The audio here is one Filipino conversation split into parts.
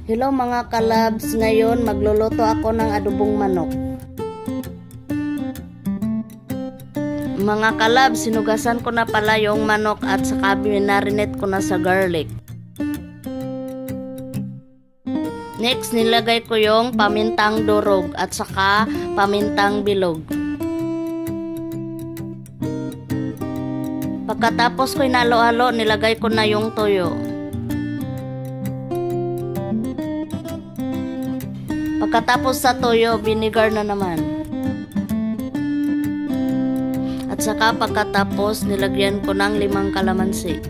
Hello mga kalabs, ngayon magluluto ako ng adobong manok. Mga kalabs, sinugasan ko na pala yung manok at saka minarinate ko na sa garlic. Next, nilagay ko yung pamintang durog at saka pamintang bilog. Pagkatapos ko inalo-halo, nilagay ko na yung toyo. Pagkatapos sa toyo, vinegar na naman. At saka pagkatapos, nilagyan ko ng 5 kalamansi.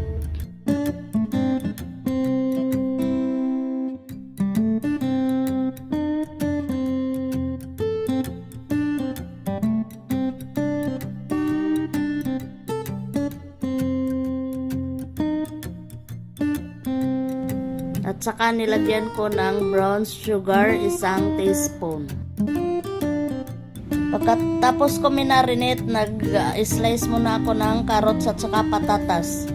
At saka nilagyan ko ng brown sugar 1 teaspoon. Pagkatapos ko minarinate, nag-slice muna ako ng carrots at saka patatas.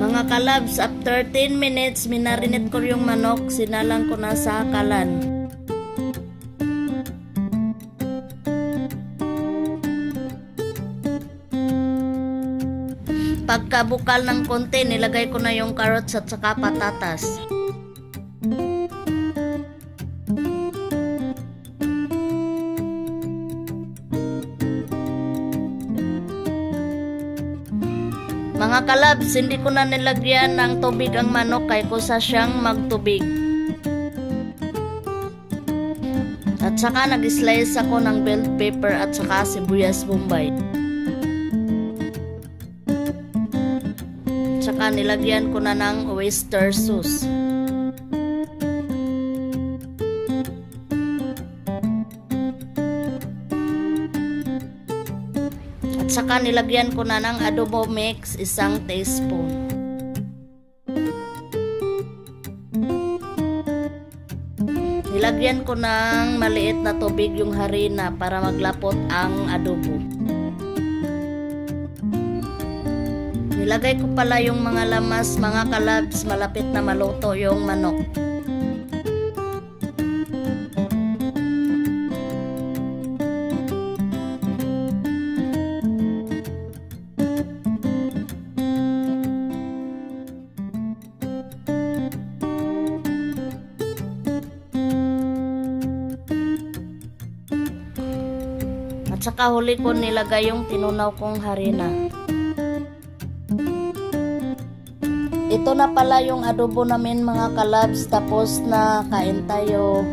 Mga kalabs, after 10 minutes, minarinate ko yung manok, sinalang ko na sa kalan. Pagkabukal ng konti, nilagay ko na yung carrots at saka patatas. Mga kalabs, hindi ko na nilagyan ng tubig ang manok kay kusa siyang magtubig. At saka nag-slice ako ng bell pepper at saka sibuyas bombay. At saka nilagyan ko na ng oyster sauce. At saka nilagyan ko na ng adobo mix 1 teaspoon. Nilagyan ko ng maliit na tubig yung harina para maglapot ang adobo. Nilagay ko pala yung mga lamas, mga kalabs, malapit na maluto yung manok. At saka huli ko nilagay yung tinunaw kong harina. Ito na pala yung adobo namin mga kalabs, tapos na kain tayo.